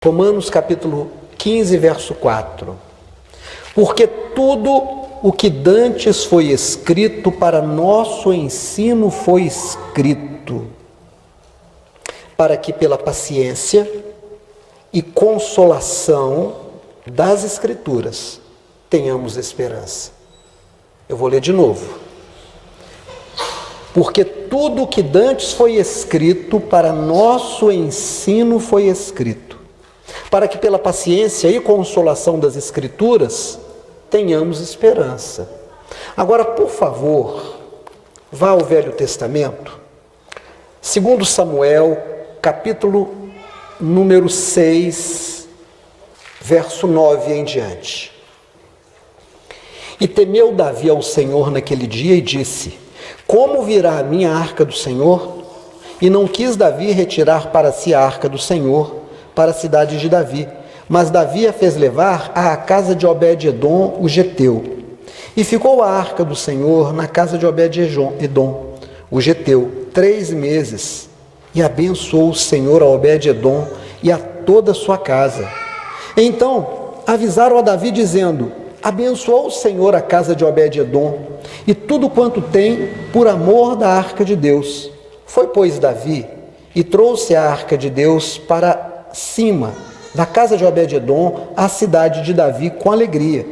Romanos capítulo 15, verso 4. Porque tudo o que dantes foi escrito para nosso ensino foi escrito, para que pela paciência e consolação das Escrituras tenhamos esperança. Eu vou ler de novo. Porque tudo o que dantes foi escrito para nosso ensino foi escrito, para que pela paciência e consolação das Escrituras tenhamos esperança. Agora, por favor, vá ao Velho Testamento, 2 Samuel, capítulo número 6, verso 9 em diante. E temeu Davi ao Senhor naquele dia e disse: como virá a minha arca do Senhor? E não quis Davi retirar para si a arca do Senhor para a cidade de Davi, mas Davi a fez levar à casa de Obed-edom, o geteu. E ficou a arca do Senhor na casa de Obed-edom, o geteu, 3 meses. E abençoou o Senhor a Obed-edom e a toda a sua casa. Então avisaram a Davi, dizendo: abençoou o Senhor a casa de Obed-edom e tudo quanto tem, por amor da arca de Deus. Foi, pois, Davi e trouxe a arca de Deus para cima da casa de Obed-edom à cidade de Davi com alegria.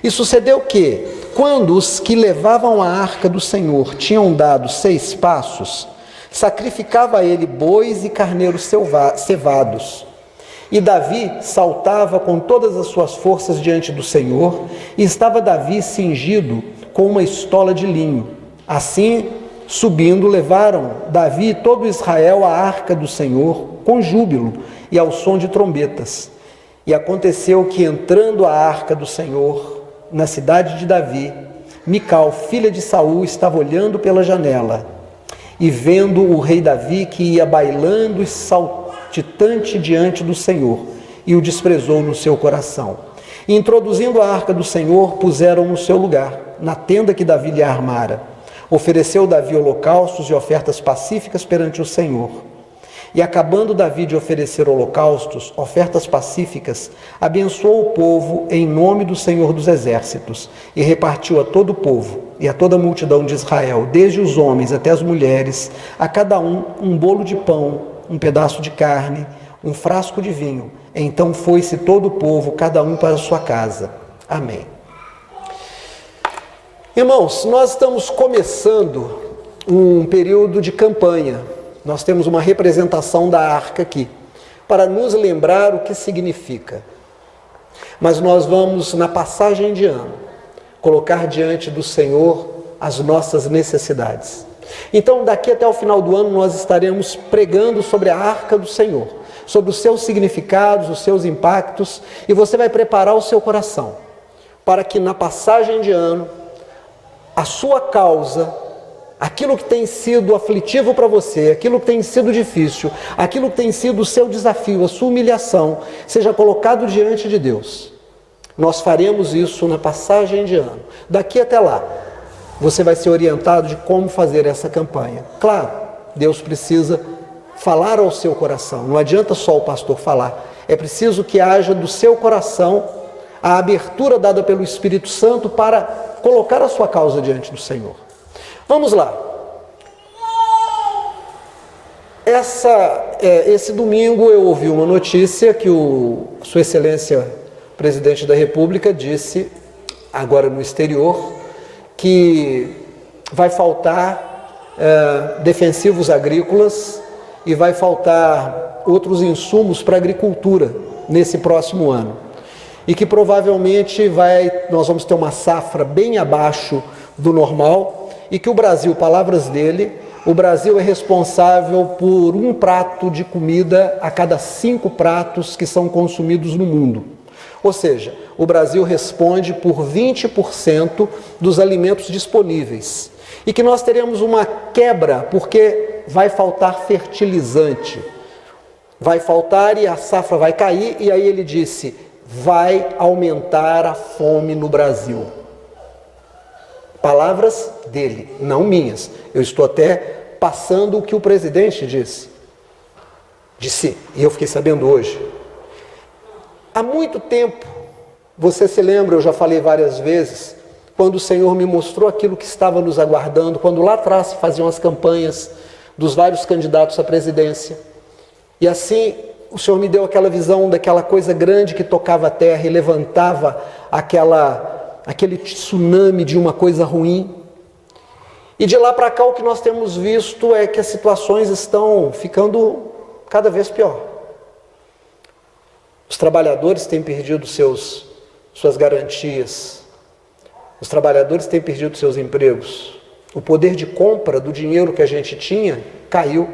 E sucedeu que, quando os que levavam a arca do Senhor tinham dado 6 passos, sacrificava a ele bois e carneiros cevados. E Davi saltava com todas as suas forças diante do Senhor, e estava Davi cingido com uma estola de linho. Assim, subindo, levaram Davi e todo Israel à arca do Senhor com júbilo e ao som de trombetas. E aconteceu que, entrando a arca do Senhor na cidade de Davi, Mical, filha de Saul, estava olhando pela janela, e vendo o rei Davi que ia bailando e saltitante diante do Senhor, e o desprezou no seu coração. E, introduzindo a arca do Senhor, puseram no seu lugar, na tenda que Davi lhe armara. Ofereceu Davi holocaustos e ofertas pacíficas perante o Senhor. E acabando Davi de oferecer holocaustos, ofertas pacíficas, abençoou o povo em nome do Senhor dos Exércitos, e repartiu a todo o povo e a toda a multidão de Israel, desde os homens até as mulheres, a cada um bolo de pão, um pedaço de carne, um frasco de vinho. Então foi-se todo o povo, cada um para a sua casa. Amém. Irmãos, nós estamos começando um período de campanha. Nós temos uma representação da arca aqui, para nos lembrar o que significa. Mas nós vamos, na passagem de ano, colocar diante do Senhor as nossas necessidades. Então, daqui até o final do ano, nós estaremos pregando sobre a arca do Senhor, sobre os seus significados, os seus impactos, e você vai preparar o seu coração, para que na passagem de ano, a sua causa, aquilo que tem sido aflitivo para você, aquilo que tem sido difícil, aquilo que tem sido o seu desafio, a sua humilhação, seja colocado diante de Deus. Nós faremos isso na passagem de ano. Daqui até lá, você vai ser orientado de como fazer essa campanha. Claro, Deus precisa falar ao seu coração. Não adianta só o pastor falar. É preciso que haja do seu coração a abertura dada pelo Espírito Santo para colocar a sua causa diante do Senhor. Vamos lá. Esse domingo eu ouvi uma notícia que Sua Excelência Presidente da República disse, agora no exterior, que vai faltar defensivos agrícolas e vai faltar outros insumos para a agricultura nesse próximo ano. E que provavelmente nós vamos ter uma safra bem abaixo do normal, e que o Brasil, palavras dele, o Brasil é responsável por 1 prato de comida a cada 5 pratos que são consumidos no mundo. Ou seja, o Brasil responde por 20% dos alimentos disponíveis. E que nós teremos uma quebra, porque vai faltar fertilizante. Vai faltar e a safra vai cair, e aí ele disse: vai aumentar a fome no Brasil. Palavras dele, não minhas. Eu estou até passando o que o presidente disse, e eu fiquei sabendo hoje. Há muito tempo, você se lembra, eu já falei várias vezes, quando o Senhor me mostrou aquilo que estava nos aguardando, quando lá atrás se faziam as campanhas dos vários candidatos à presidência. E assim, o Senhor me deu aquela visão daquela coisa grande que tocava a terra e levantava aquele tsunami de uma coisa ruim. E de lá para cá o que nós temos visto é que as situações estão ficando cada vez pior. Os trabalhadores têm perdido suas garantias. Os trabalhadores têm perdido seus empregos. O poder de compra do dinheiro que a gente tinha caiu.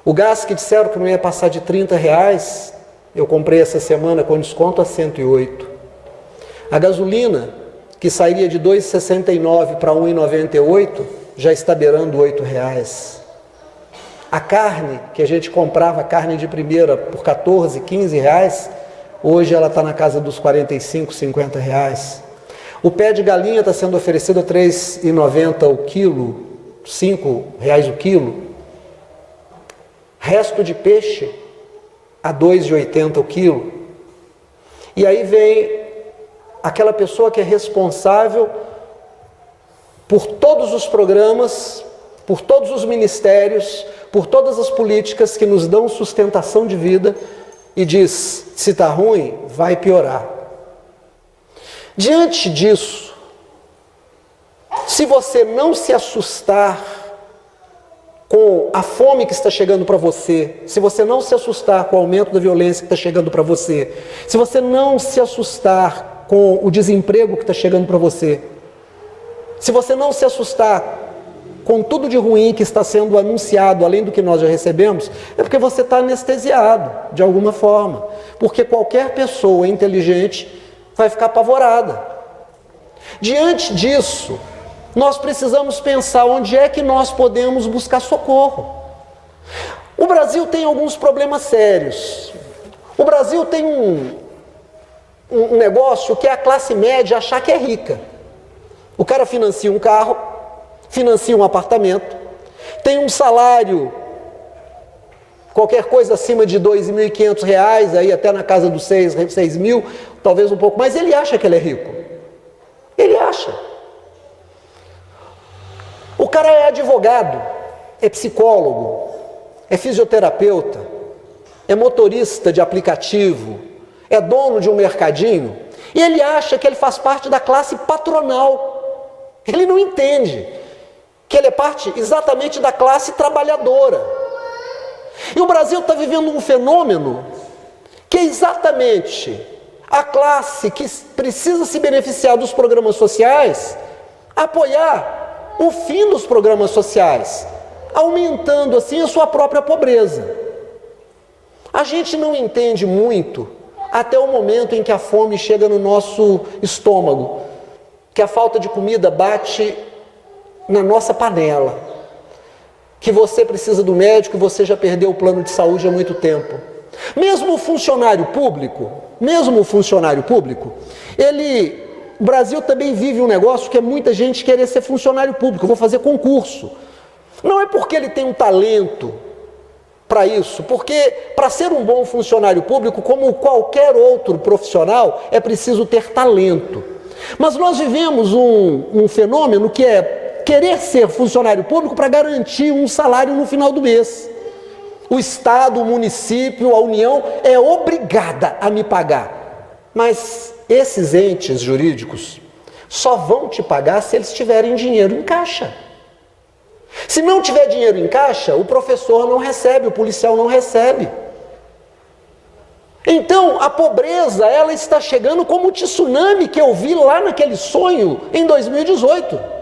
O gás que disseram que não ia passar de R$30, eu comprei essa semana com desconto a 108. A gasolina, que sairia de 2,69 para 1,98, já está beirando R$8. A carne, que a gente comprava carne de primeira por 14, 15 reais, hoje ela está na casa dos 45, 50 reais. O pé de galinha está sendo oferecido a 3,90 o quilo, 5 reais o quilo. Resto de peixe a 2,80 o quilo. E aí vem aquela pessoa que é responsável por todos os programas, por todos os ministérios, por todas as políticas que nos dão sustentação de vida e diz, se está ruim, vai piorar. Diante disso, se você não se assustar com a fome que está chegando para você, se você não se assustar com o aumento da violência que está chegando para você, se você não se assustar com o desemprego que está chegando para você, se você não se assustar com tudo de ruim que está sendo anunciado, além do que nós já recebemos, é porque você está anestesiado, de alguma forma. Porque qualquer pessoa inteligente vai ficar apavorada. Diante disso, nós precisamos pensar onde é que nós podemos buscar socorro. O Brasil tem alguns problemas sérios. O Brasil tem um negócio que é a classe média achar que é rica. O cara financia um carro, financia um apartamento, tem um salário, qualquer coisa acima de R$2.500, aí até na casa dos 6 mil, talvez um pouco mais, ele acha que ele é rico. Ele acha. O cara é advogado, é psicólogo, é fisioterapeuta, é motorista de aplicativo, é dono de um mercadinho, e ele acha que ele faz parte da classe patronal. Ele não entende que ele é parte exatamente da classe trabalhadora. E o Brasil está vivendo um fenômeno que é exatamente a classe que precisa se beneficiar dos programas sociais, apoiar o fim dos programas sociais, aumentando assim a sua própria pobreza. A gente não entende muito até o momento em que a fome chega no nosso estômago, que a falta de comida bate na nossa panela, que você precisa do médico e você já perdeu o plano de saúde há muito tempo. Mesmo o funcionário público, o Brasil também vive um negócio que é muita gente querer ser funcionário público, eu vou fazer concurso. Não é porque ele tem um talento para isso, porque para ser um bom funcionário público, como qualquer outro profissional, é preciso ter talento. Mas nós vivemos um fenômeno que é querer ser funcionário público para garantir um salário no final do mês. O Estado, o município, a União é obrigada a me pagar. Mas esses entes jurídicos só vão te pagar se eles tiverem dinheiro em caixa. Se não tiver dinheiro em caixa, o professor não recebe, o policial não recebe. Então, a pobreza, ela está chegando como o tsunami que eu vi lá naquele sonho em 2018.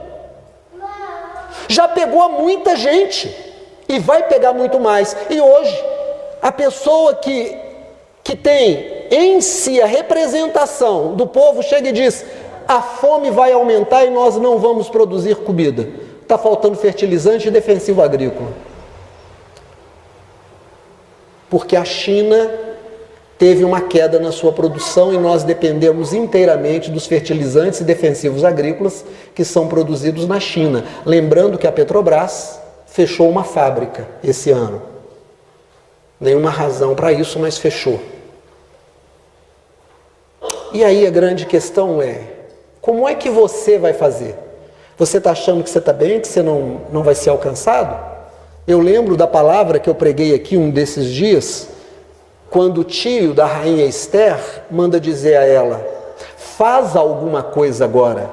Já pegou a muita gente e vai pegar muito mais. E hoje, a pessoa que tem em si a representação do povo chega e diz: a fome vai aumentar e nós não vamos produzir comida. Está faltando fertilizante e defensivo agrícola. Porque a China teve uma queda na sua produção e nós dependemos inteiramente dos fertilizantes e defensivos agrícolas que são produzidos na China. Lembrando que a Petrobras fechou uma fábrica esse ano. Nenhuma razão para isso, mas fechou. E aí a grande questão é, como é que você vai fazer? Você está achando que você está bem, que você não vai ser alcançado? Eu lembro da palavra que eu preguei aqui um desses dias, quando o tio da rainha Esther manda dizer a ela, faz alguma coisa agora,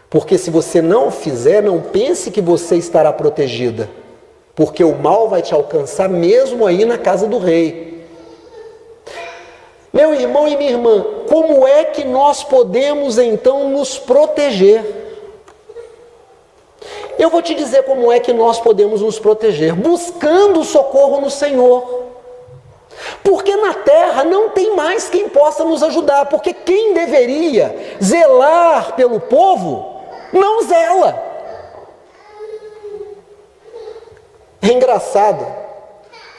porque se você não fizer, não pense que você estará protegida, porque o mal vai te alcançar mesmo aí na casa do rei. Meu irmão e minha irmã, como é que nós podemos então nos proteger? Eu vou te dizer como é que nós podemos nos proteger, buscando socorro no Senhor. Porque na terra não tem mais quem possa nos ajudar, porque quem deveria zelar pelo povo, não zela. É engraçado,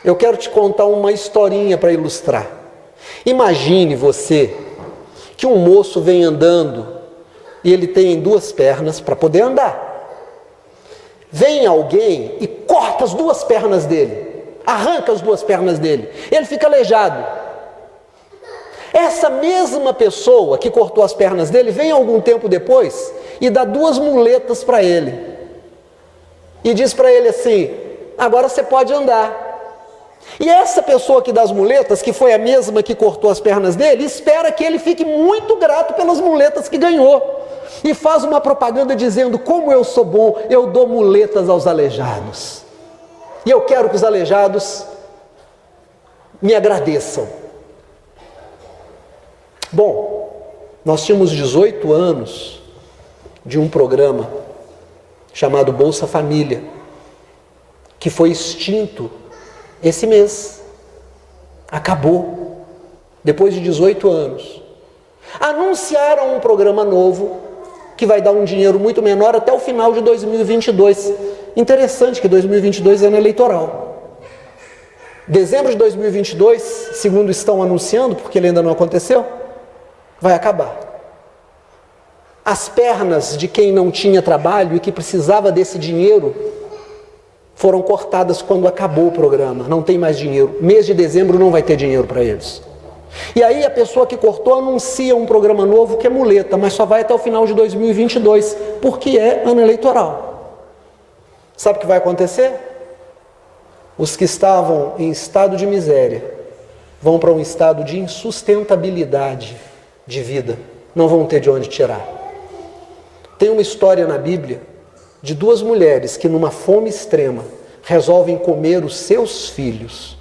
eu quero te contar uma historinha para ilustrar. Imagine você que um moço vem andando e ele tem 2 pernas para poder andar. Vem alguém e corta as 2 pernas dele. Arranca as 2 pernas dele, ele fica aleijado. Essa mesma pessoa que cortou as pernas dele, vem algum tempo depois e dá 2 muletas para ele. E diz para ele assim, agora você pode andar. E essa pessoa que dá as muletas, que foi a mesma que cortou as pernas dele, espera que ele fique muito grato pelas muletas que ganhou. E faz uma propaganda dizendo, como eu sou bom, eu dou muletas aos aleijados. E eu quero que os aleijados me agradeçam. Bom, nós tínhamos 18 anos de um programa chamado Bolsa Família, que foi extinto esse mês. Acabou. Depois de 18 anos. Anunciaram um programa novo, que vai dar um dinheiro muito menor até o final de 2022. Interessante que 2022 é ano eleitoral. Dezembro de 2022, segundo estão anunciando, porque ele ainda não aconteceu, vai acabar. As pernas de quem não tinha trabalho e que precisava desse dinheiro foram cortadas quando acabou o programa. Não tem mais dinheiro. Mês de dezembro não vai ter dinheiro para eles. E aí a pessoa que cortou anuncia um programa novo que é muleta, mas só vai até o final de 2022, porque é ano eleitoral. Sabe o que vai acontecer? Os que estavam em estado de miséria vão para um estado de insustentabilidade de vida. Não vão ter de onde tirar. Tem uma história na Bíblia de 2 mulheres que numa fome extrema resolvem comer os seus filhos.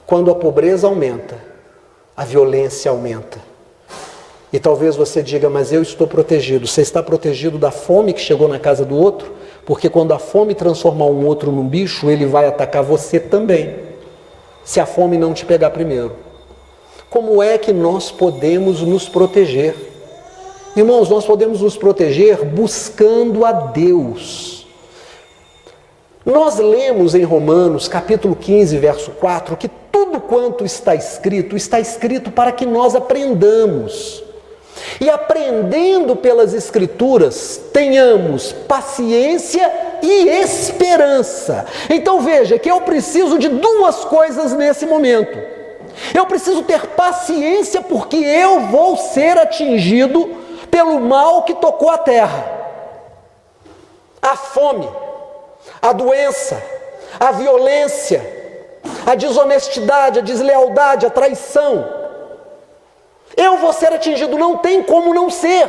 Quando a pobreza aumenta, a violência aumenta. E talvez você diga, mas eu estou protegido. Você está protegido da fome que chegou na casa do outro? Porque quando a fome transformar um outro num bicho, ele vai atacar você também, se a fome não te pegar primeiro. Como é que nós podemos nos proteger? Irmãos, nós podemos nos proteger buscando a Deus. Nós lemos em Romanos, capítulo 15, verso 4, que tudo quanto está escrito para que nós aprendamos. E aprendendo pelas Escrituras, tenhamos paciência e esperança. Então veja que eu preciso de 2 coisas nesse momento. Eu preciso ter paciência porque eu vou ser atingido pelo mal que tocou a terra. A fome, a doença, a violência, a desonestidade, a deslealdade, a traição. Eu vou ser atingido, não tem como não ser.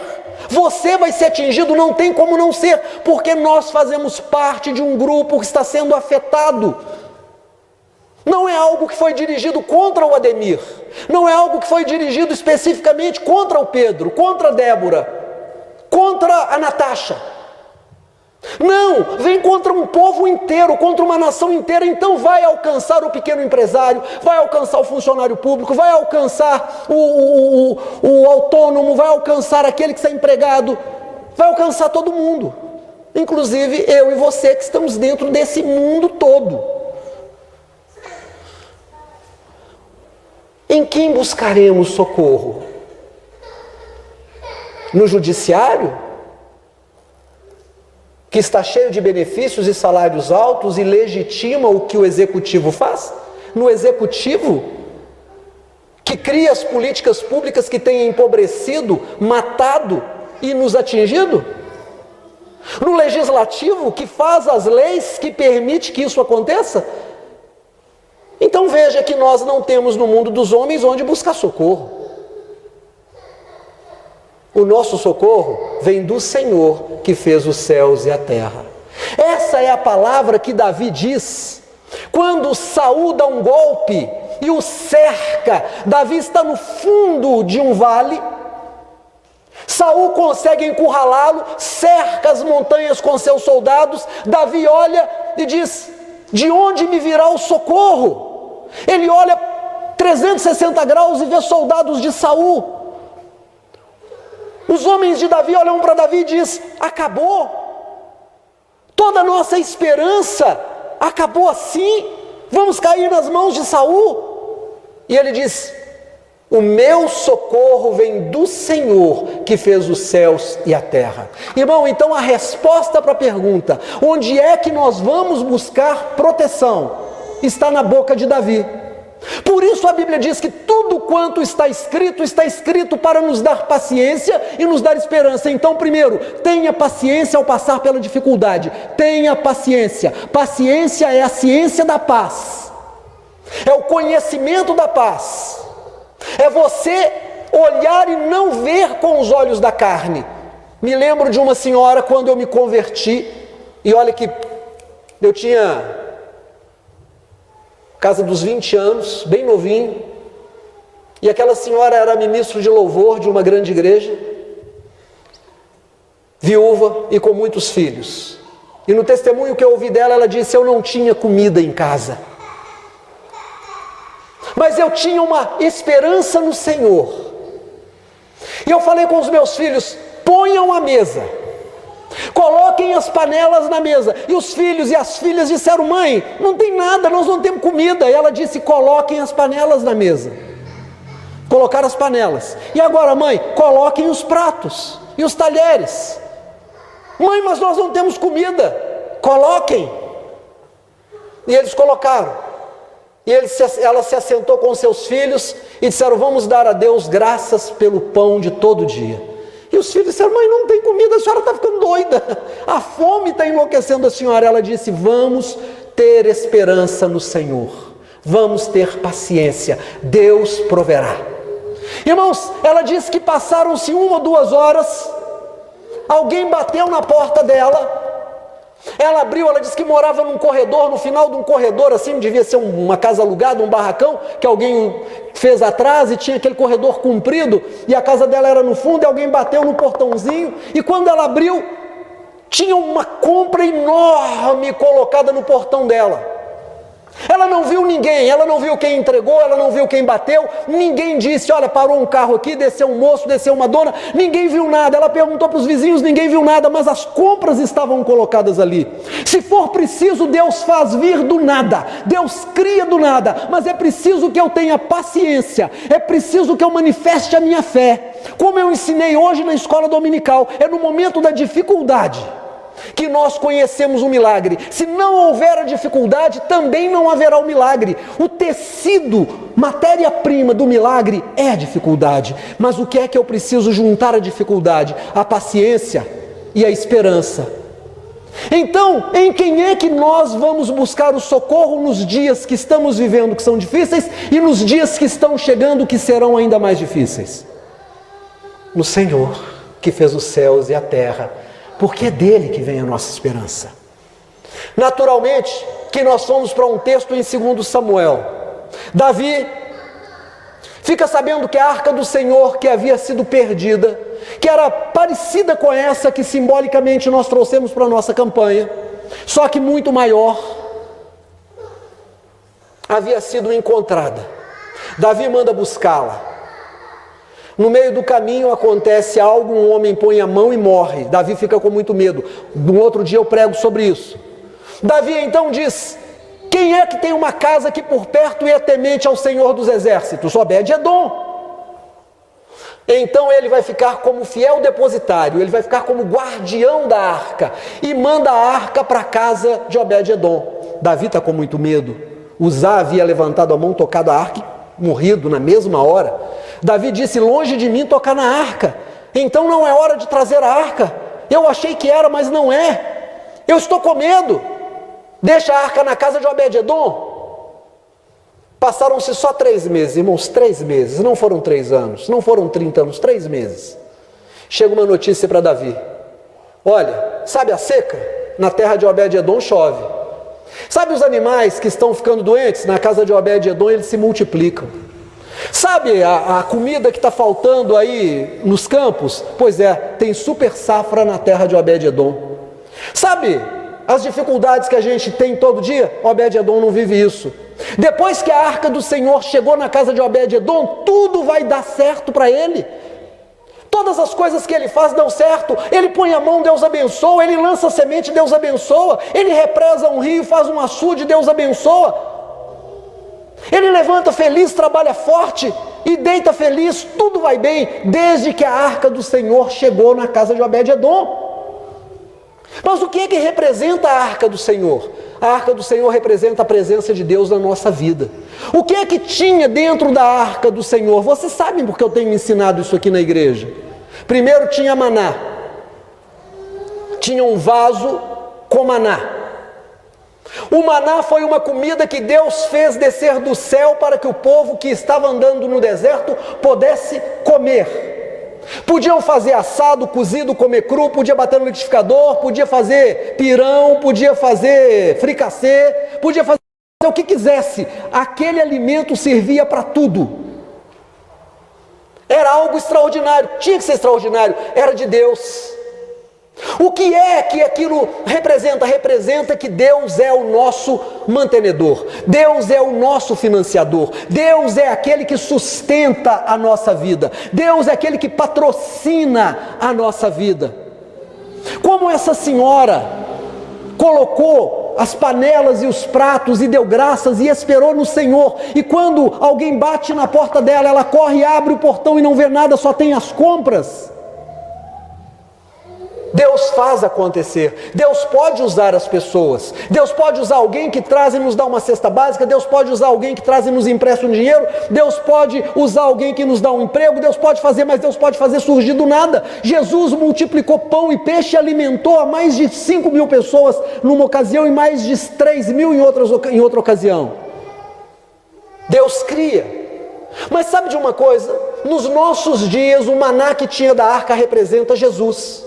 Você vai ser atingido, não tem como não ser, porque nós fazemos parte de um grupo que está sendo afetado. Não é algo que foi dirigido contra o Ademir, não é algo que foi dirigido especificamente contra o Pedro, contra a Débora, contra a Natasha. Não, vem contra um povo inteiro, contra uma nação inteira. Então vai alcançar o pequeno empresário, vai alcançar o funcionário público, vai alcançar o autônomo, vai alcançar aquele que está empregado, vai alcançar todo mundo, inclusive eu e você que estamos dentro desse mundo todo. Em quem buscaremos socorro? No judiciário? Que está cheio de benefícios e salários altos e legitima o que o executivo faz? No executivo, que que cria as políticas públicas que têm empobrecido, matado e nos atingido? No legislativo que faz as leis que permite que isso aconteça? Então veja que nós não temos no mundo dos homens onde buscar socorro. O nosso socorro vem do Senhor que fez os céus e a terra. Essa é a palavra que Davi diz quando Saul dá um golpe e o cerca. Davi está no fundo de um vale. Saul consegue encurralá-lo, cerca as montanhas com seus soldados. Davi olha e diz: de onde me virá o socorro? Ele olha 360 graus e vê soldados de Saul. Os homens de Davi olham para Davi e diz: acabou. Toda a nossa esperança acabou assim. Vamos cair nas mãos de Saul. E ele diz: o meu socorro vem do Senhor que fez os céus e a terra. Irmão, então a resposta para a pergunta, onde é que nós vamos buscar proteção, está na boca de Davi. Por isso a Bíblia diz que tudo quanto está escrito para nos dar paciência e nos dar esperança. Então, primeiro, tenha paciência ao passar pela dificuldade. Tenha paciência. Paciência é a ciência da paz. É o conhecimento da paz. É você olhar e não ver com os olhos da carne. Me lembro de uma senhora quando eu me converti, e olha que eu tinha casa dos 20 anos, bem novinho, e aquela senhora era ministro de louvor de uma grande igreja, viúva e com muitos filhos. E no testemunho que eu ouvi dela, ela disse: eu não tinha comida em casa, mas eu tinha uma esperança no Senhor. E eu falei com os meus filhos: ponham a mesa, coloquem as panelas na mesa. E os filhos e as filhas disseram: mãe, não tem nada, nós não temos comida. E ela disse: coloquem as panelas na mesa. Colocaram as panelas. E agora, mãe, coloquem os pratos e os talheres. Mãe, mas nós não temos comida. Coloquem. E eles colocaram. E ela se assentou com seus filhos e disseram: vamos dar a Deus graças pelo pão de todo dia. E os filhos disseram: mãe, não tem comida, a senhora está ficando doida, a fome está enlouquecendo a senhora. Ela disse: vamos ter esperança no Senhor, vamos ter paciência, Deus proverá. Irmãos, ela disse que passaram-se 1 ou 2 horas, alguém bateu na porta dela. Ela abriu, ela disse que morava num corredor, no final de um corredor assim, devia ser uma casa alugada, um barracão que alguém fez atrás, e tinha aquele corredor comprido, e a casa dela era no fundo, e alguém bateu no portãozinho, e quando ela abriu, tinha uma compra enorme colocada no portão dela. Ela não viu ninguém, ela não viu quem entregou, ela não viu quem bateu, ninguém disse: olha, parou um carro aqui, desceu um moço, desceu uma dona, ninguém viu nada. Ela perguntou para os vizinhos, ninguém viu nada, mas as compras estavam colocadas ali. Se for preciso, Deus faz vir do nada, Deus cria do nada, mas é preciso que eu tenha paciência, é preciso que eu manifeste a minha fé. Como eu ensinei hoje na escola dominical, é no momento da dificuldade que nós conhecemos o milagre. Se não houver a dificuldade, também não haverá o milagre. O tecido, matéria-prima do milagre é a dificuldade. Mas o que é que eu preciso juntar à dificuldade? A paciência e a esperança. Então, em quem é que nós vamos buscar o socorro nos dias que estamos vivendo, que são difíceis, e nos dias que estão chegando, que serão ainda mais difíceis? No Senhor, que fez os céus e a terra, porque é dele que vem a nossa esperança. Naturalmente, que nós fomos para um texto em 2 Samuel. Davi fica sabendo que a arca do Senhor, que havia sido perdida, que era parecida com essa que simbolicamente nós trouxemos para a nossa campanha, só que muito maior, havia sido encontrada. Davi manda buscá-la. No meio do caminho acontece algo, um homem põe a mão e morre. Davi fica com muito medo. No outro dia eu prego sobre isso. Davi então diz: quem é que tem uma casa aqui por perto e é temente ao Senhor dos Exércitos? Obed-edom. Então ele vai ficar como fiel depositário, ele vai ficar como guardião da arca, e manda a arca para a casa de Obed-edom. Davi está com muito medo. Uzá havia levantado a mão, tocado a arca, morrido na mesma hora, Davi disse: longe de mim tocar na arca, então não é hora de trazer a arca. Eu achei que era, mas não é. Eu estou com medo. Deixa a arca na casa de Obed-edom. Passaram-se só 3 meses, irmãos, 3 meses, não foram 3 anos, não foram 30 anos, 3 meses. Chega uma notícia para Davi: olha, sabe a seca? Na terra de Obed-edom chove. Sabe os animais que estão ficando doentes? Na casa de Obed-edom eles se multiplicam. Sabe a comida que está faltando aí nos campos? Pois é, tem super safra na terra de Obed-edom. Sabe as dificuldades que a gente tem todo dia? Obed-edom não vive isso. Depois que a arca do Senhor chegou na casa de Obed-edom, tudo vai dar certo para ele. Todas as coisas que ele faz dão certo. Ele põe a mão, Deus abençoa. Ele lança semente, Deus abençoa. Ele represa um rio, faz um açude, Deus abençoa. Ele levanta feliz, trabalha forte e deita feliz. Tudo vai bem, desde que a arca do Senhor chegou na casa de Obed-edom. Mas o que é que representa a arca do Senhor? A arca do Senhor representa a presença de Deus na nossa vida. O que é que tinha dentro da arca do Senhor? Vocês sabem porque eu tenho ensinado isso aqui na igreja. Primeiro tinha maná. Tinha um vaso com maná. O maná foi uma comida que Deus fez descer do céu para que o povo que estava andando no deserto pudesse comer. Podiam fazer assado, cozido, comer cru, podia bater no liquidificador, podia fazer pirão, podia fazer fricassê, podia fazer o que quisesse. Aquele alimento servia para tudo. Era algo extraordinário, tinha que ser extraordinário, era de Deus. O que é que aquilo representa? Representa que Deus é o nosso mantenedor, Deus é o nosso financiador, Deus é aquele que sustenta a nossa vida, Deus é aquele que patrocina a nossa vida. Como essa senhora colocou as panelas e os pratos e deu graças e esperou no Senhor, e quando alguém bate na porta dela, ela corre, abre o portão e não vê nada, só tem as compras. Deus faz acontecer. Deus pode usar as pessoas. Deus pode usar alguém que traz e nos dá uma cesta básica. Deus pode usar alguém que traz e nos empresta um dinheiro. Deus pode usar alguém que nos dá um emprego. Deus pode fazer, mas Deus pode fazer surgir do nada. Jesus multiplicou pão e peixe e alimentou a mais de 5.000 pessoas numa ocasião e mais de 3.000 em outra ocasião. Deus cria. Mas sabe de uma coisa? Nos nossos dias, o maná que tinha da arca representa Jesus.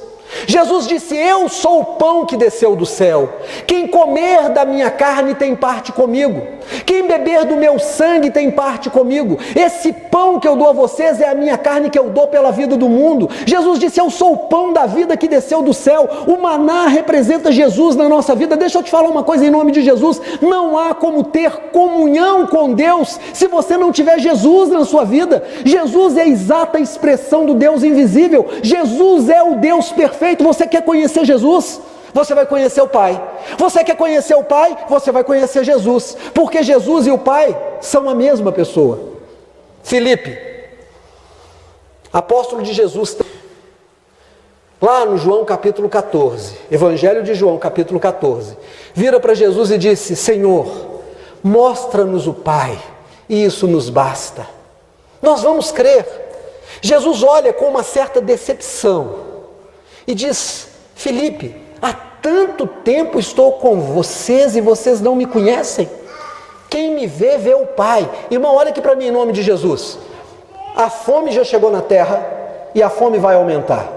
Jesus disse: eu sou o pão que desceu do céu. Quem comer da minha carne tem parte comigo. Quem beber do meu sangue tem parte comigo. Esse pão que eu dou a vocês é a minha carne que eu dou pela vida do mundo. Jesus disse: eu sou o pão da vida que desceu do céu. O maná representa Jesus na nossa vida. Deixa eu te falar uma coisa em nome de Jesus: não há como ter comunhão com Deus se você não tiver Jesus na sua vida. Jesus é a exata expressão do Deus invisível. Jesus é o Deus perfeito. Você quer conhecer Jesus? Você vai conhecer o Pai. Você quer conhecer o Pai? Você vai conhecer Jesus. Porque Jesus e o Pai são a mesma pessoa. Filipe, apóstolo de Jesus, lá no João capítulo 14, Evangelho de João capítulo 14, vira para Jesus e disse: Senhor, mostra-nos o Pai, e isso nos basta. Nós vamos crer. Jesus olha com uma certa decepção e diz: Filipe, há tanto tempo estou com vocês e vocês não me conhecem. Quem me vê, vê o Pai. Irmão, olha aqui para mim em nome de Jesus. A fome já chegou na terra e a fome vai aumentar.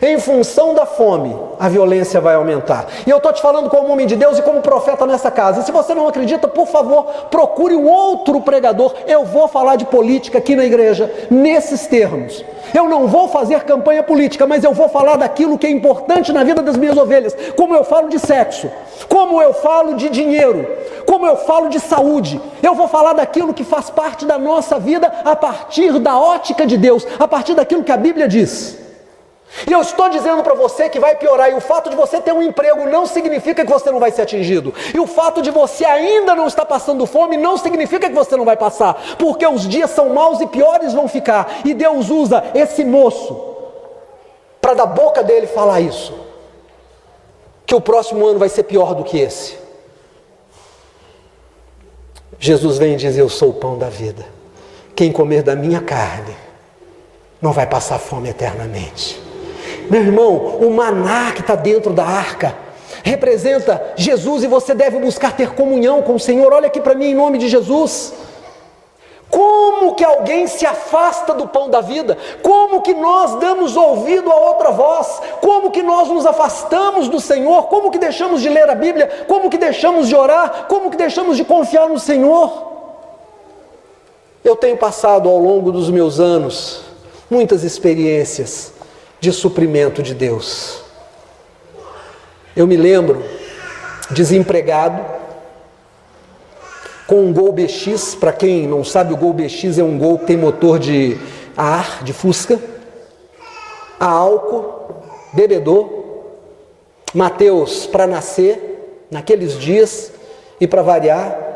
Em função da fome, a violência vai aumentar. E eu estou te falando como homem de Deus e como profeta nessa casa. E se você não acredita, por favor, procure um outro pregador. Eu vou falar de política aqui na igreja, nesses termos. Eu não vou fazer campanha política, mas eu vou falar daquilo que é importante na vida das minhas ovelhas. Como eu falo de sexo, como eu falo de dinheiro, como eu falo de saúde. Eu vou falar daquilo que faz parte da nossa vida a partir da ótica de Deus, a partir daquilo que a Bíblia diz. E eu estou dizendo para você que vai piorar, e o fato de você ter um emprego não significa que você não vai ser atingido, e o fato de você ainda não estar passando fome não significa que você não vai passar, porque os dias são maus e piores vão ficar, e Deus usa esse moço para da boca dele falar isso, que o próximo ano vai ser pior do que esse. Jesus vem e diz: eu sou o pão da vida. quem comer da minha carne não vai passar fome eternamente. Meu irmão, o maná que está dentro da arca representa Jesus, e você deve buscar ter comunhão com o Senhor. Olha aqui para mim, em nome de Jesus. Como que alguém se afasta do pão da vida? Como que nós damos ouvido a outra voz? Como que nós nos afastamos do Senhor? Como que deixamos de ler a Bíblia? Como que deixamos de orar? Como que deixamos de confiar no Senhor? Eu tenho passado ao longo dos meus anos muitas experiências de suprimento de Deus. Eu me lembro, desempregado, com um Gol BX. Para quem não sabe, o Gol BX é um Gol que tem motor de ar, de Fusca, a álcool, bebedor, Mateus para nascer, naqueles dias, e para variar,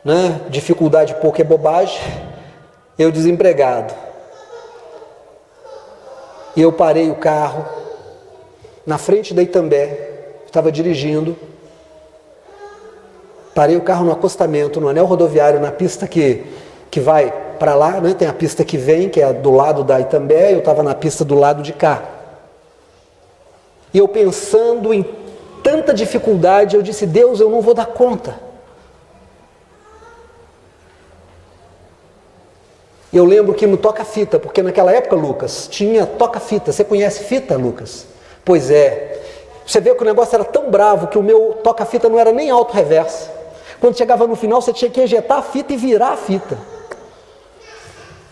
né, dificuldade pouco é bobagem, eu desempregado. E eu parei o carro na frente da Itambé, estava dirigindo, parei o carro no acostamento, no anel rodoviário, na pista que vai para lá, né? Tem a pista que vem, que é do lado da Itambé, eu estava na pista do lado de cá. E eu pensando em tanta dificuldade, eu disse: Deus, eu não vou dar conta. Eu lembro que no toca-fita, porque naquela época, Lucas, tinha toca-fita. Você conhece fita, Lucas? Pois é. Você vê que o negócio era tão bravo que o meu toca-fita não era nem auto-reverso. Quando chegava no final, você tinha que ejetar a fita e virar a fita.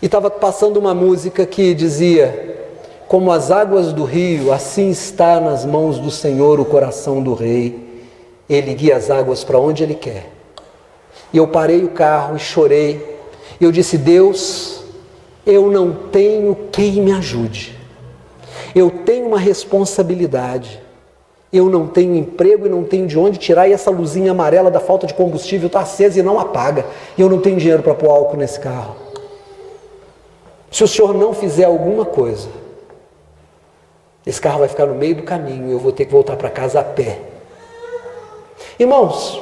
E estava passando uma música que dizia: como as águas do rio, assim está nas mãos do Senhor o coração do rei. Ele guia as águas para onde Ele quer. E eu parei o carro e chorei. E eu disse: Deus, eu não tenho quem me ajude. Eu tenho uma responsabilidade. Eu não tenho emprego e não tenho de onde tirar, e essa luzinha amarela da falta de combustível está acesa e não apaga. E eu não tenho dinheiro para pôr álcool nesse carro. Se o Senhor não fizer alguma coisa, esse carro vai ficar no meio do caminho e eu vou ter que voltar para casa a pé. Irmãos,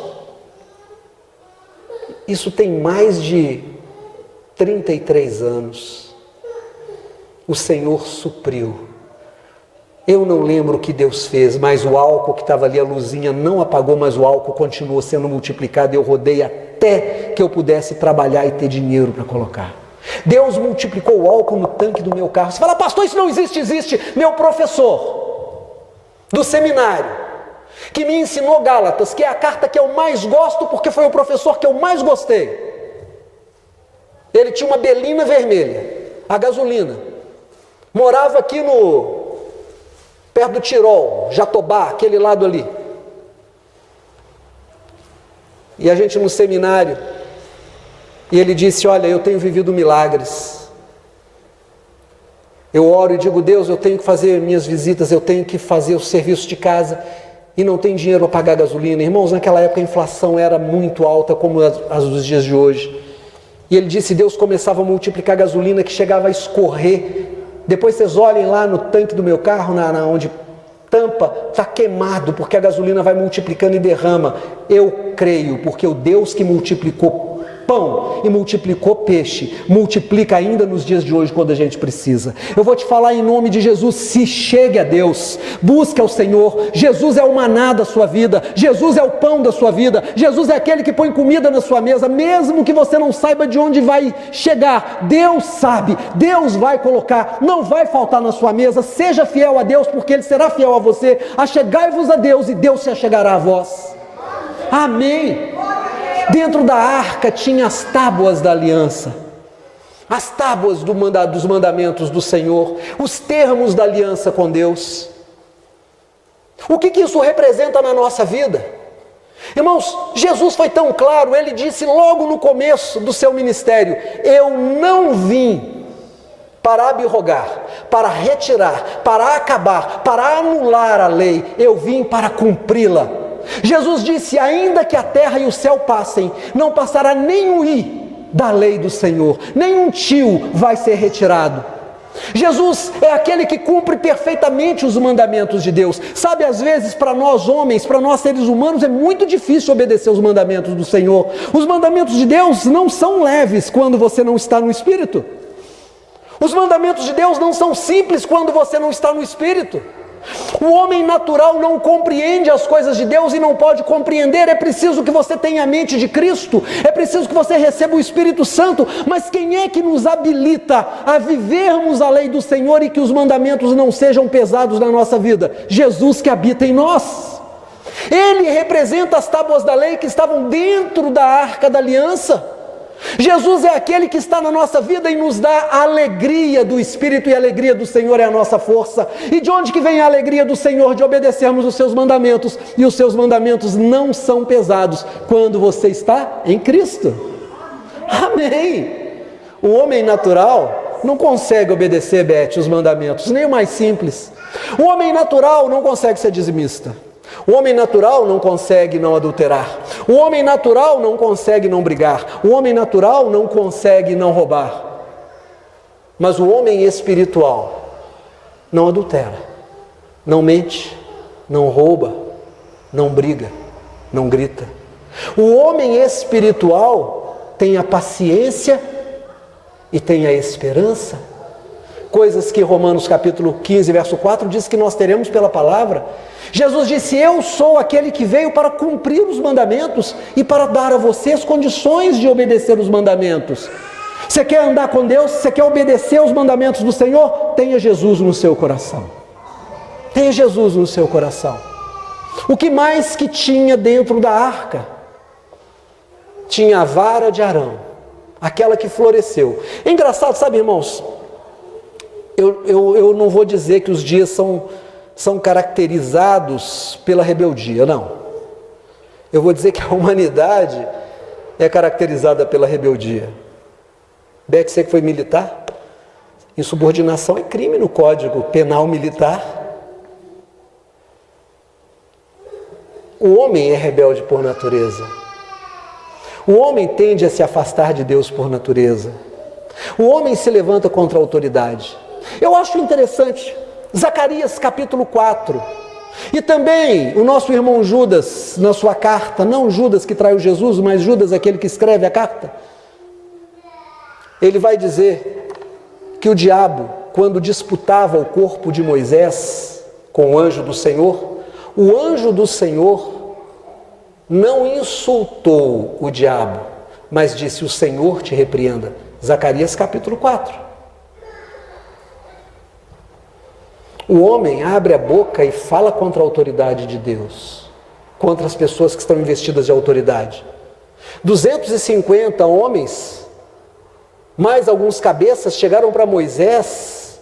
isso tem mais de 33 anos. O Senhor supriu. Eu não lembro o que Deus fez, mas o álcool que estava ali, a luzinha não apagou, mas o álcool continuou sendo multiplicado e eu rodei até que eu pudesse trabalhar e ter dinheiro para colocar. Deus multiplicou o álcool no tanque do meu carro. Você fala: pastor, isso não existe. Existe. Meu professor do seminário, que me ensinou Gálatas, que é a carta que eu mais gosto, porque foi o professor que eu mais gostei. Ele tinha uma belina vermelha, a gasolina. Morava aqui perto do Tirol, Jatobá, aquele lado ali. E a gente no seminário, e ele disse: olha, eu tenho vivido milagres. Eu oro e digo: Deus, eu tenho que fazer minhas visitas, eu tenho que fazer o serviço de casa, e não tem dinheiro para pagar gasolina. Irmãos, naquela época a inflação era muito alta, como as dos dias de hoje. E ele disse: Deus começava a multiplicar a gasolina que chegava a escorrer. Depois vocês olhem lá no tanque do meu carro, onde tampa, está queimado, porque a gasolina vai multiplicando e derrama. Eu creio, porque o Deus que multiplicou pão e multiplicou peixe, multiplica ainda nos dias de hoje quando a gente precisa. Eu vou te falar em nome de Jesus: se chegue a Deus, busque ao Senhor. Jesus é o maná da sua vida, Jesus é o pão da sua vida, Jesus é aquele que põe comida na sua mesa, mesmo que você não saiba de onde vai chegar. Deus sabe, Deus vai colocar, não vai faltar na sua mesa. Seja fiel a Deus, porque Ele será fiel a você. Achegai-vos a Deus e Deus se achegará a vós. Amém. Dentro da arca tinha as tábuas da aliança, as tábuas dos mandamentos do Senhor, os termos da aliança com Deus. O que isso representa na nossa vida? Irmãos, Jesus foi tão claro, Ele disse logo no começo do seu ministério: eu não vim para abrogar, para retirar, para acabar, para anular a lei, eu vim para cumpri-la. Jesus disse: ainda que a terra e o céu passem, não passará nem um i da lei do Senhor, nem um tio vai ser retirado. Jesus é aquele que cumpre perfeitamente os mandamentos de Deus. Sabe, às vezes para nós homens, para nós seres humanos, é muito difícil obedecer os mandamentos do Senhor. Os mandamentos de Deus não são leves quando você não está no Espírito. Os mandamentos de Deus não são simples quando você não está no Espírito. O homem natural não compreende as coisas de Deus e não pode compreender. É preciso que você tenha a mente de Cristo, é preciso que você receba o Espírito Santo. Mas quem é que nos habilita a vivermos a lei do Senhor e que os mandamentos não sejam pesados na nossa vida? Jesus, que habita em nós. Ele representa as tábuas da lei que estavam dentro da arca da aliança. Jesus é aquele que está na nossa vida e nos dá a alegria do Espírito, e a alegria do Senhor é a nossa força. E de onde que vem a alegria do Senhor? De obedecermos os seus mandamentos, e os seus mandamentos não são pesados quando você está em Cristo. Amém! O homem natural não consegue obedecer, Beth, os mandamentos, nem o mais simples. O homem natural não consegue ser dizimista. O homem natural não consegue não adulterar. O homem natural não consegue não brigar. O homem natural não consegue não roubar. Mas o homem espiritual não adultera, não mente, não rouba, não briga, não grita. O homem espiritual tem a paciência e tem a esperança. Coisas que Romanos capítulo 15, verso 4 diz que nós teremos pela palavra. Jesus disse: eu sou aquele que veio para cumprir os mandamentos e para dar a você as condições de obedecer os mandamentos. Você quer andar com Deus? Você quer obedecer os mandamentos do Senhor? Tenha Jesus no seu coração. Tenha Jesus no seu coração. O que mais que tinha dentro da arca? Tinha a vara de Arão, aquela que floresceu. É engraçado, sabe, irmãos? Eu não vou dizer que os dias são caracterizados pela rebeldia, não. Eu vou dizer que a humanidade é caracterizada pela rebeldia. Beck, você que foi militar? Insubordinação é crime no Código Penal Militar. O homem é rebelde por natureza. O homem tende a se afastar de Deus por natureza. O homem se levanta contra a autoridade. Eu acho interessante, Zacarias capítulo 4, e também o nosso irmão Judas, na sua carta, não Judas que traiu Jesus, mas Judas, aquele que escreve a carta, ele vai dizer que o diabo, quando disputava o corpo de Moisés com o anjo do Senhor, o anjo do Senhor não insultou o diabo, mas disse: o Senhor te repreenda. Zacarias capítulo 4. O homem abre a boca e fala contra a autoridade de Deus, contra as pessoas que estão investidas de autoridade. 250 homens, mais alguns cabeças, chegaram para Moisés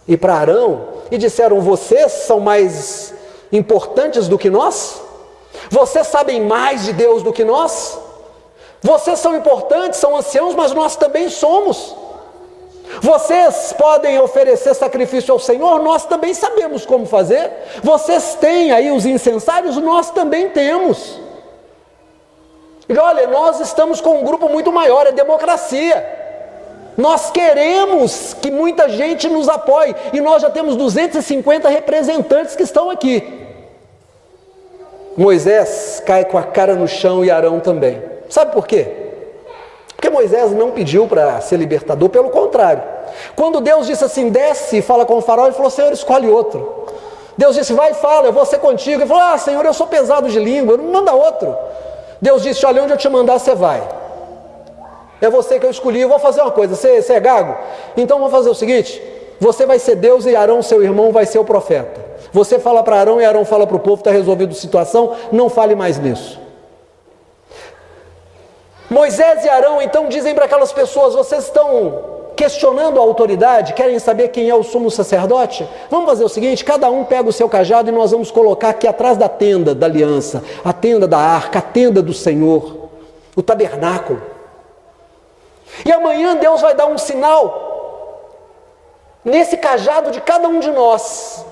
e para Arão e disseram: vocês são mais importantes do que nós? Vocês sabem mais de Deus do que nós? Vocês são importantes, são anciãos, mas nós também somos. Vocês podem oferecer sacrifício ao Senhor, nós também sabemos como fazer. Vocês têm aí os incensários, nós também temos. E olha, nós estamos com um grupo muito maior, é democracia. Nós queremos que muita gente nos apoie, e nós já temos 250 representantes que estão aqui. Moisés cai com a cara no chão e Arão também. Sabe por quê? Porque Moisés não pediu para ser libertador, pelo contrário. Quando Deus disse assim: desce e fala com o faraó, ele falou: Senhor, escolhe outro. Deus disse: vai e fala, eu vou ser contigo. Ele falou: ah, Senhor, eu sou pesado de língua, não manda outro. Deus disse: olha, onde eu te mandar, você vai. É você que eu escolhi. Eu vou fazer uma coisa: você é gago? Então vamos fazer o seguinte: você vai ser Deus e Arão, seu irmão, vai ser o profeta. Você fala para Arão e Arão fala para o povo, está resolvido a situação, não fale mais nisso. Moisés e Arão então dizem para aquelas pessoas: vocês estão questionando a autoridade, querem saber quem é o sumo sacerdote? Vamos fazer o seguinte: cada um pega o seu cajado e nós vamos colocar aqui atrás da tenda da aliança, a tenda da arca, a tenda do Senhor, o tabernáculo. E amanhã Deus vai dar um sinal nesse cajado de cada um de nós.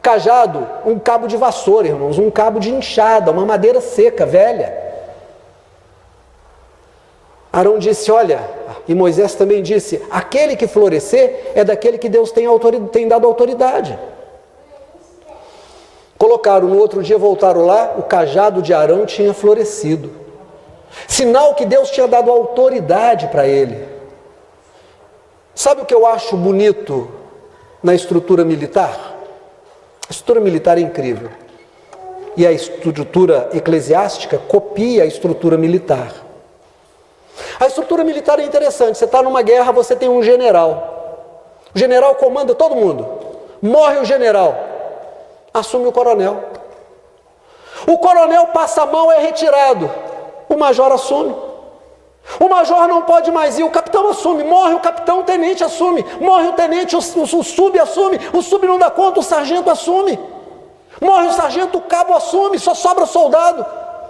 Cajado, um cabo de vassoura, irmãos, um cabo de enxada, uma madeira seca, velha. Arão disse: olha, E Moisés também disse: aquele que florescer é daquele que Deus tem dado autoridade. Colocaram, no outro dia voltaram lá, o cajado de Arão tinha florescido. Sinal que Deus tinha dado autoridade para ele. Sabe o que eu acho bonito na estrutura militar? A estrutura militar é incrível. E a estrutura eclesiástica copia a estrutura militar. A estrutura militar é interessante. Você está numa guerra, você tem um general. O general comanda todo mundo. Morre o general, assume o coronel. O coronel passa mal, é retirado. O major assume. O major não pode mais ir, o capitão assume. Morre o capitão, o tenente assume. Morre o tenente, o sub assume. O sub não dá conta, o sargento assume. Morre o sargento, o cabo assume, só sobra soldado.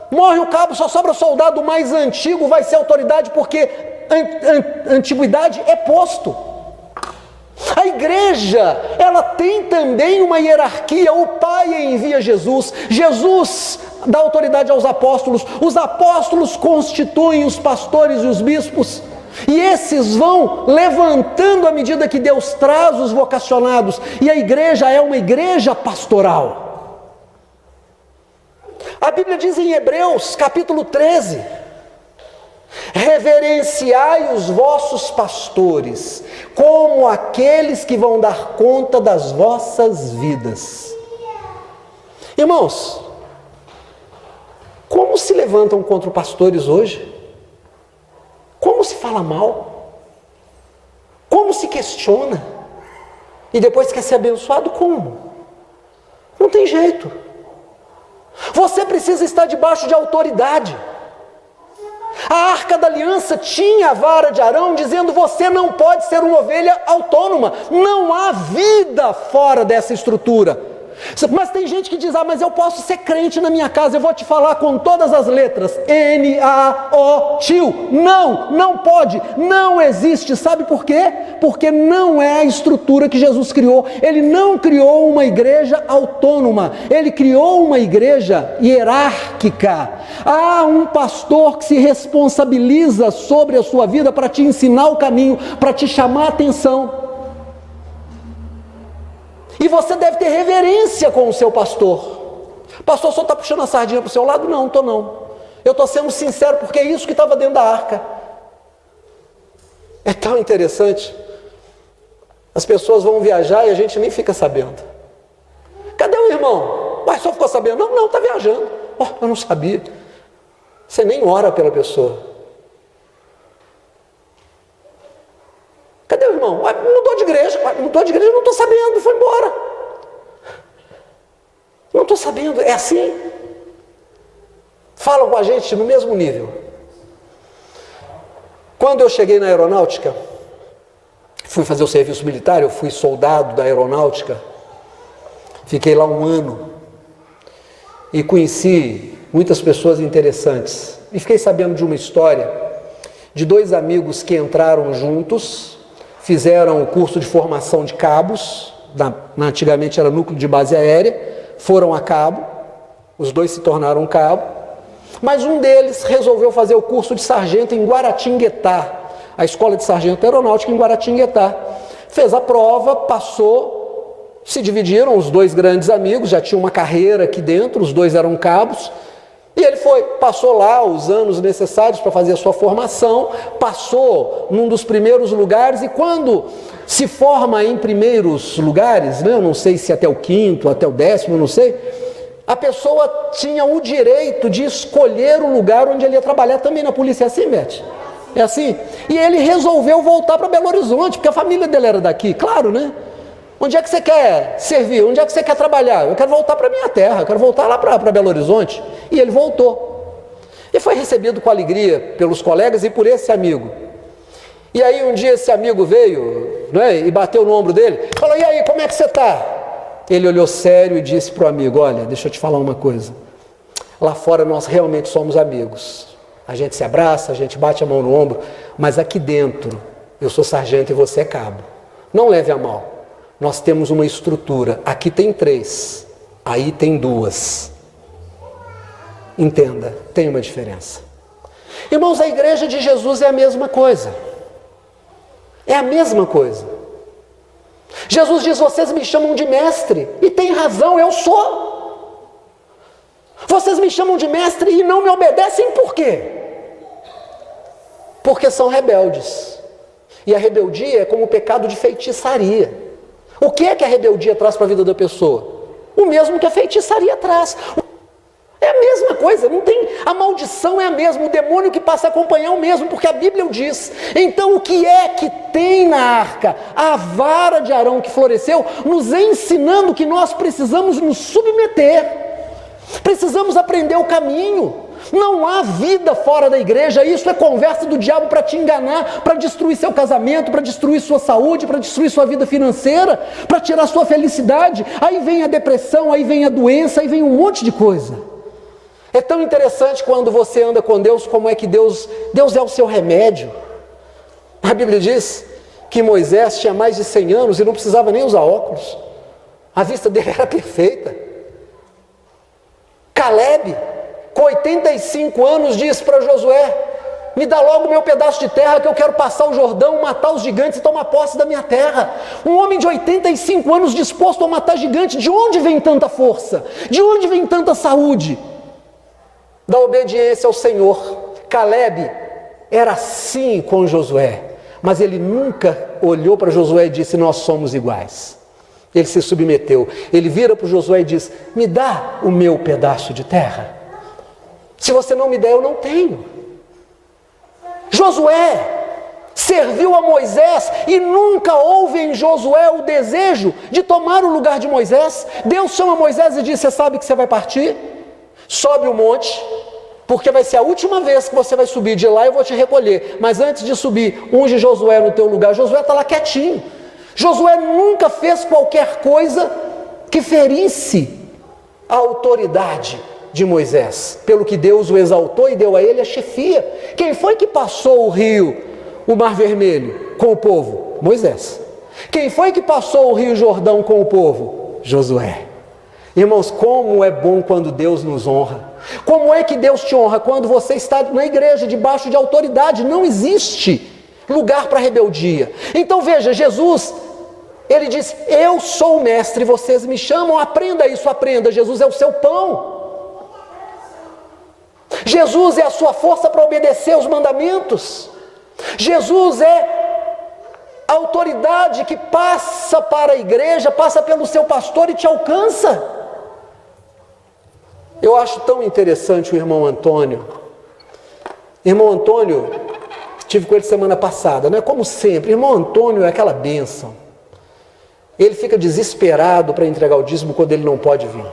Morre o cabo, só sobra soldado. O mais antigo vai ser autoridade, porque antiguidade é posto. A igreja, ela tem também uma hierarquia. O Pai envia Jesus, Jesus dá autoridade aos apóstolos, os apóstolos constituem os pastores e os bispos, e esses vão levantando à medida que Deus traz os vocacionados, e a igreja é uma igreja pastoral. A Bíblia diz em Hebreus capítulo 13: reverenciai os vossos pastores, como aqueles que vão dar conta das vossas vidas. Irmãos, como se levantam contra os pastores hoje? Como se fala mal? Como se questiona? E depois quer ser abençoado como? Não tem jeito. Você precisa estar debaixo de autoridade. A Arca da Aliança tinha a vara de Arão dizendo: você não pode ser uma ovelha autônoma, não há vida fora dessa estrutura. Mas tem gente que diz: mas eu posso ser crente na minha casa. Eu vou te falar com todas as letras: N-A-O-Tio. Não pode, não existe. Sabe por quê? Porque não é a estrutura que Jesus criou. Ele não criou uma igreja autônoma, ele criou uma igreja hierárquica. Há um pastor que se responsabiliza sobre a sua vida para te ensinar o caminho, para te chamar a atenção. E você deve ter reverência com o seu pastor. Pastor, só está puxando a sardinha para o seu lado? Não estou não. Eu estou sendo sincero, porque é isso que estava dentro da arca. É tão interessante. As pessoas vão viajar e a gente nem fica sabendo. Cadê o irmão? Mas só ficou sabendo? Não, está viajando. Eu não sabia. Você nem ora pela pessoa. Cadê o irmão? Mudou de igreja. Mudou de igreja, não estou sabendo, foi embora. Não estou sabendo, é assim. Falam com a gente no mesmo nível. Quando eu cheguei na aeronáutica, fui fazer o serviço militar, eu fui soldado da aeronáutica, fiquei lá 1 ano e conheci muitas pessoas interessantes. E fiquei sabendo de uma história de 2 amigos que entraram juntos, fizeram o curso de formação de cabos, antigamente era núcleo de base aérea, foram a cabo, os 2 se tornaram cabo, mas um deles resolveu fazer o curso de sargento em Guaratinguetá, a escola de sargento aeronáutica em Guaratinguetá. Fez a prova, passou, se dividiram, os 2 grandes amigos, já tinham uma carreira aqui dentro, os 2 eram cabos, e ele passou lá os anos necessários para fazer a sua formação, passou num dos primeiros lugares, e quando se forma em primeiros lugares, eu não sei se até o 5º, até o 10º, eu não sei, a pessoa tinha o direito de escolher o lugar onde ele ia trabalhar também na polícia. É assim, Beth? É assim? E ele resolveu voltar para Belo Horizonte, porque a família dele era daqui, claro, né? Onde é que você quer servir? Onde é que você quer trabalhar? Eu quero voltar para a minha terra, eu quero voltar lá para Belo Horizonte. E ele voltou. E foi recebido com alegria pelos colegas e por esse amigo. E aí um dia esse amigo veio, né, e bateu no ombro dele, falou: e aí, como é que você está? Ele olhou sério e disse para o amigo: olha, deixa eu te falar uma coisa. Lá fora nós realmente somos amigos. A gente se abraça, a gente bate a mão no ombro, mas aqui dentro eu sou sargento e você é cabo. Não leve a mal. Nós temos uma estrutura, aqui tem 3, aí tem 2. Entenda, tem uma diferença. Irmãos, a igreja de Jesus é a mesma coisa. É a mesma coisa. Jesus diz: vocês me chamam de mestre, e tem razão, eu sou. Vocês me chamam de mestre e não me obedecem por quê? Porque são rebeldes. E a rebeldia é como o pecado de feitiçaria. O que é que a rebeldia traz para a vida da pessoa? O mesmo que a feitiçaria traz. É a mesma coisa, não tem, a maldição é a mesma, o demônio que passa a acompanhar é o mesmo, porque a Bíblia o diz. Então o que é que tem na arca? A vara de Arão que floresceu, nos ensinando que nós precisamos nos submeter, precisamos aprender o caminho. Não há vida fora da igreja, isso é conversa do diabo para te enganar, para destruir seu casamento, para destruir sua saúde, para destruir sua vida financeira, para tirar sua felicidade. Aí vem a depressão, aí vem a doença, aí vem um monte de coisa. É tão interessante quando você anda com Deus, como é que Deus é o seu remédio. A Bíblia diz que Moisés tinha mais de 100 anos e não precisava nem usar óculos. A vista dele era perfeita. Caleb, com 85 anos, disse para Josué: me dá logo o meu pedaço de terra que eu quero passar o Jordão, matar os gigantes e tomar posse da minha terra. Um homem de 85 anos disposto a matar gigantes, de onde vem tanta força? De onde vem tanta saúde? Da obediência ao Senhor. Caleb era assim com Josué, mas ele nunca olhou para Josué e disse: nós somos iguais. Ele se submeteu. Ele vira para Josué e diz: me dá o meu pedaço de terra. Se você não me der, eu não tenho. Josué serviu a Moisés e nunca houve em Josué o desejo de tomar o lugar de Moisés. Deus chama Moisés e diz: você sabe que você vai partir? Sobe o monte, porque vai ser a última vez que você vai subir de lá, eu vou te recolher. Mas antes de subir, unge Josué no teu lugar. Josué está lá quietinho. Josué nunca fez qualquer coisa que ferisse a autoridade de Moisés, pelo que Deus o exaltou e deu a ele a chefia. Quem foi que passou o rio, o Mar Vermelho, com o povo? Moisés. Quem foi que passou o rio Jordão com o povo? Josué. Irmãos, como é bom quando Deus nos honra. Como é que Deus te honra? Quando você está na igreja, debaixo de autoridade. Não existe lugar para rebeldia. Então veja, Jesus, ele diz: eu sou o mestre, vocês me chamam, aprenda isso, aprenda. Jesus é o seu pão. Jesus é a sua força para obedecer aos mandamentos. Jesus é a autoridade que passa para a igreja, passa pelo seu pastor e te alcança. Eu acho tão interessante o irmão Antônio. Irmão Antônio, estive com ele semana passada, né? Como sempre, irmão Antônio é aquela bênção. Ele fica desesperado para entregar o dízimo quando ele não pode vir.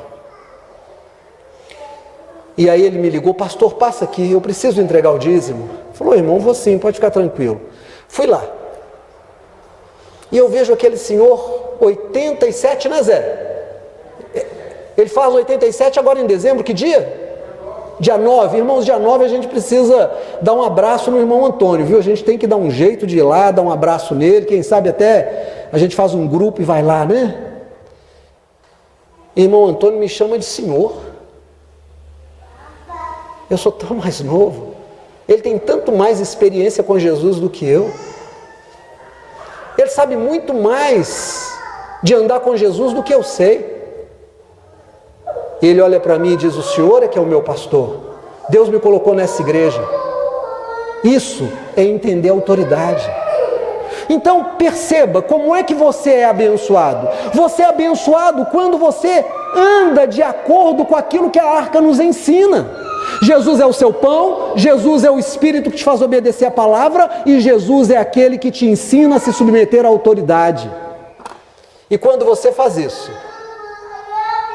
E aí ele me ligou: pastor, passa aqui, eu preciso entregar o dízimo. Falou: irmão, vou sim, pode ficar tranquilo. Fui lá. E eu vejo aquele senhor, 87, né, Zé? Ele faz 87 agora em dezembro, que dia? Dia 9. Irmãos, dia 9 a gente precisa dar um abraço no irmão Antônio, viu? A gente tem que dar um jeito de ir lá, dar um abraço nele. Quem sabe até a gente faz um grupo e vai lá, né? Irmão Antônio me chama de senhor. Eu sou tão mais novo. Ele tem tanto mais experiência com Jesus do que eu. Ele sabe muito mais de andar com Jesus do que eu sei. Ele olha para mim e diz: o senhor é que é o meu pastor. Deus me colocou nessa igreja. Isso é entender a autoridade. Então perceba como é que você é abençoado. Você é abençoado quando você anda de acordo com aquilo que a arca nos ensina. Jesus é o seu pão, Jesus é o Espírito que te faz obedecer a palavra, e Jesus é aquele que te ensina a se submeter à autoridade. E quando você faz isso,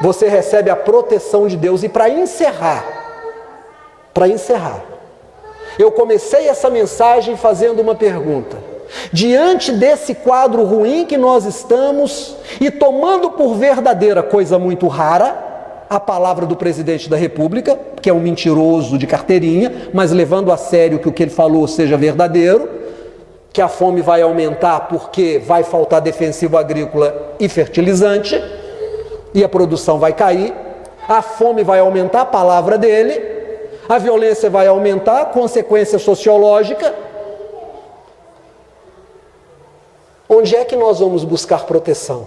você recebe a proteção de Deus. E para encerrar, eu comecei essa mensagem fazendo uma pergunta. Diante desse quadro ruim que nós estamos, e tomando por verdadeira, coisa muito rara, a palavra do presidente da República, que é um mentiroso de carteirinha, mas levando a sério que o que ele falou seja verdadeiro, que a fome vai aumentar porque vai faltar defensivo agrícola e fertilizante, e a produção vai cair, a fome vai aumentar, a palavra dele, a violência vai aumentar, consequência sociológica. Onde é que nós vamos buscar proteção?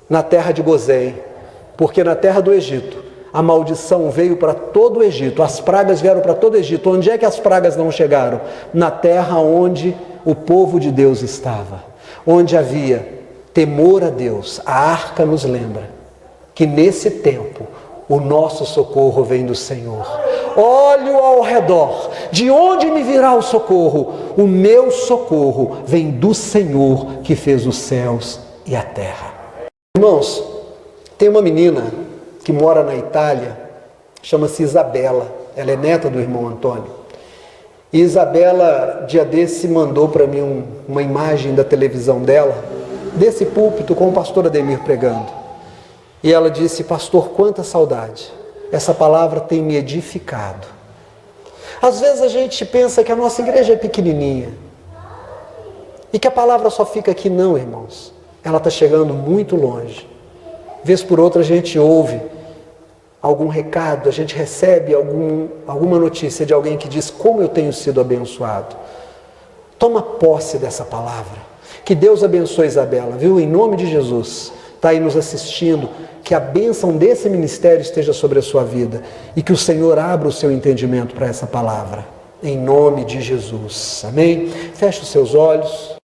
Na terra de Gozém, porque na terra do Egito, a maldição veio para todo o Egito, as pragas vieram para todo o Egito. Onde é que as pragas não chegaram? Na terra onde o povo de Deus estava, onde havia temor a Deus. A arca nos lembra que nesse tempo o nosso socorro vem do Senhor. Olho ao redor, de onde me virá o socorro? O meu socorro vem do Senhor que fez os céus e a terra. Irmãos, tem uma menina que mora na Itália, chama-se Isabela, ela é neta do irmão Antônio. E Isabela, dia desse, mandou para mim uma imagem da televisão dela, desse púlpito com o pastor Ademir pregando. E ela disse: pastor, quanta saudade, essa palavra tem me edificado. Às vezes a gente pensa que a nossa igreja é pequenininha e que a palavra só fica aqui. Não, irmãos, ela está chegando muito longe. Vez por outra a gente ouve algum recado, a gente recebe alguma notícia de alguém que diz: como eu tenho sido abençoado. Toma posse dessa palavra. Que Deus abençoe Isabela, viu? Em nome de Jesus. Está aí nos assistindo. Que a bênção desse ministério esteja sobre a sua vida e que o Senhor abra o seu entendimento para essa palavra. Em nome de Jesus. Amém? Feche os seus olhos.